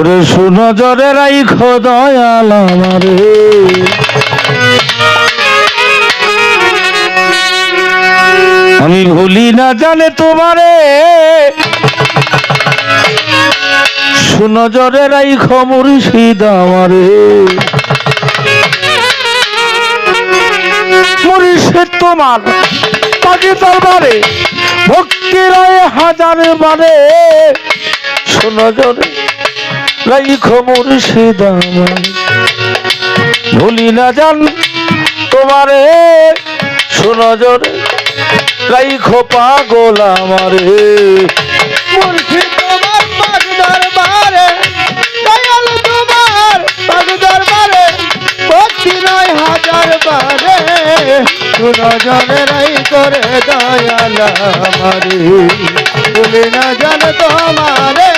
ওরে সুনজরে রাইখো দয়াল আমারে, আমি ভুলি না জানে তোমারে, সুনজরে রাইখো মুর্শিদ আমারে। মুর্শিদ তোমার পাখি দরবারে ভক্তি রয়ে হাজার বারে, সুনজরে রাইখো মুর্শিদ আমারে, ভুলি না জান তোমারে, সুনজরে রাইখো পাগল আমারে। মুর্শিদ তোমার পাক দরবারে, দয়াল তোমার পাক দরবারে ভক্তি নয় হাজার বারে, সুনজরে রাই করে দয়াল আমারে, ভুলি না জান তোমারে,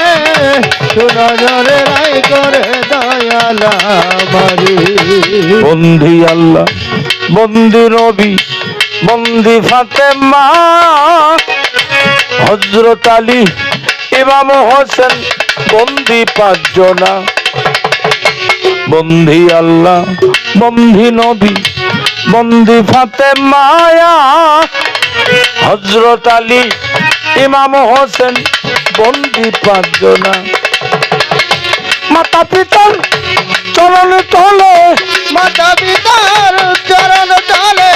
সুনজরে রাই করে দয়াল আমারে। বন্দি আল্লাহ বন্দি নবী বন্দি ফাতেমা, হযরত আলী ইমাম হোসেন বন্দি পাঁচজনা। বন্দি আল্লাহ বন্দি নবী বন্দি ফাতেমা, হযরত আলী ইমাম হোসেন বন্দি পাঁচজনা। মাতা পিতার চরণ তলে, মাতা পিতার চরণ তলে,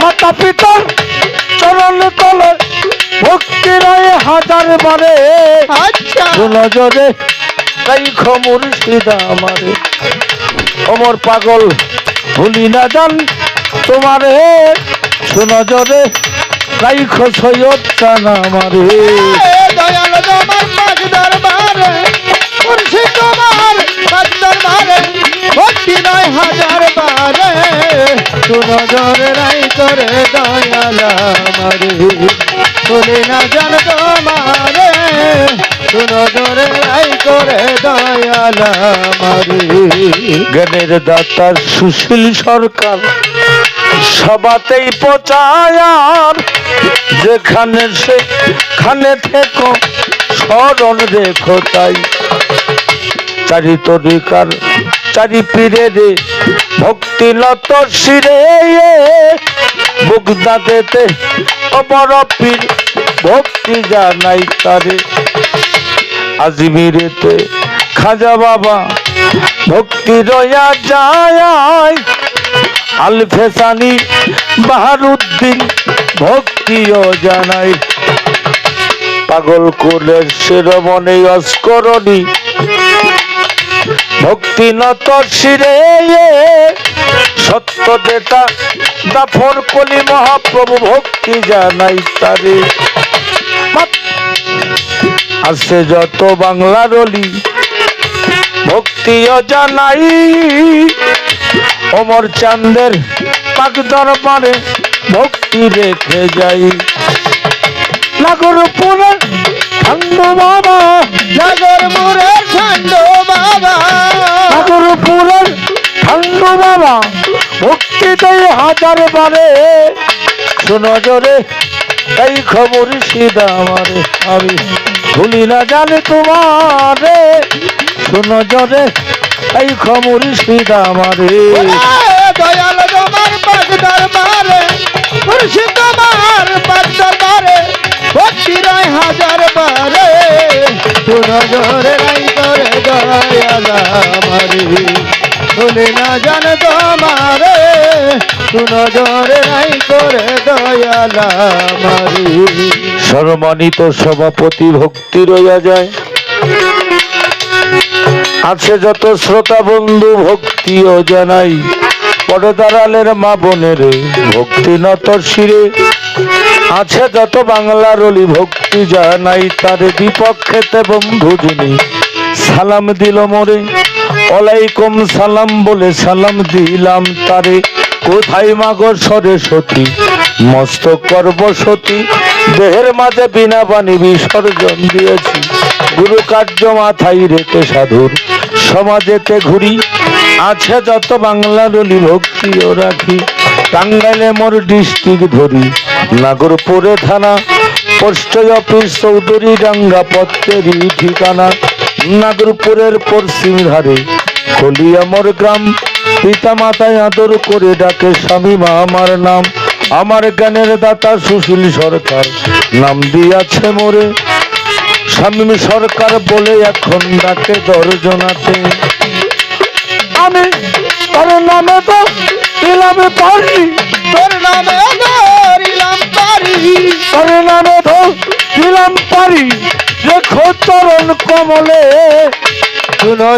মাতা পিতার চরণ তলে ভক্তি রয়ে হাজার বারে, আচ্ছা সুনজরে রাইখো মুর্শিদ আমারে। ওমর পাগল ভুলি না জান তোমারে, সুনজরে রাইখো সৈয়দ চান আমারে। দয়াল তোমার পাক দরবারে, মুর্শিদ তোমার পাক দরবারে ভক্তি নয় হাজার বারে, সুনজরে রাই করে দয়াল আমারে, ভুলি না জান তোমারে, সুনজরে রাই করে দয়াল আমারে। জ্ঞানের দাতা সুশীল সরকার সবাতেই পচায়ার, যেখানে সেখানে থেকো স্মরণ রেখো তাই। চারি তরিকার চারি পীরে রে ভক্তি নত শিরে, বুগদাদেতে অমর পীর ভক্তি জানাই তারে। আজমিরেতে খাজা বাবা ভক্তি রয়া যায়, আল ফেসানি বাহারুদ্দিন ভক্তিও জানাই। পাগল কোলের শিরোমণি অস্করণী ভক্তি নত শিরে, সত্য দেতা দাফর কলি মহাপ্রভু ভক্তি জানাই তারে। আছে যত বাংলার অলি ভক্তিও জানাই, অমর চাঁদের পাক দরবারে ভক্তি রেখে যাই। নাগরপুরে ঠান্ডু বাবা, নাগরপুরের ঠান্ডু বাবা, নাগরপুরের ঠান্ডু বাবা ভক্তি দেয় হাজার বারে, সুনজরে রাইখো মুর্শিদ আমারে, আমি ভুলি না জানি তোমারে, সুনজরে রাইখো মুর্শিদ আমারে। দয়াল তোমার পাক দরবারে, মুর্শিদ তোমার পাক দরবারে ভক্তি নয় হাজার বারে, সুনজরে রাই করে দয়াল আমারে, ভুলি না জান তোমারে, সুনজরে রাই করে দয়াল আমারে। সম্মানিত সভাপতি ভক্তি রইয়া যায়, আছে যত শ্রোতা বন্ধু ভক্তিও জানাই। পরদারালের মা বোনের ভক্তি নত শিরে, আছে যত বাংলার অলি ভক্তি জানাই তারে। বিপক্ষেতে বন্ধু যিনি সালাম দিল মোরে, ওয়ালাইকুম সালাম বলে সালাম দিলাম তারে। কোথায় মাগো সরস্বতী মস্তক করব সতী, দেহের মাঝে বিনা পানি বিসর্জন দিয়েছি। গুরু কার্য মাথায় রেখে সাধুর সমাজেতে ঘুরি, আছে যত বাংলার অলি ভক্তিও রাখি। টাঙ্গাইলে মোর ডিস্ট্রিক্ট ধরি, নাগরপুরে থানা, পোস্ট অফিস চৌধুরী ডাঙ্গা পত্রেরই ঠিকানা। নাগরপুরের পশ্চিম ধারে খলিয়া মোর গ্রাম, পিতা মাতায় আদর করে ডাকে স্বামী মা আমার নাম। আমার জ্ঞানের দাতা সুশীল সরকার নাম দিয়াছে মোরে, স্বামী সরকার বলে এখন ডাকে দর্জনাতে। আমি তোর নামে তো দিলাম পারি, তোর নামে ধরিলাম পারি, তোর নামে তো দিলাম পারি, রেখো চরণ কমলে। শুনো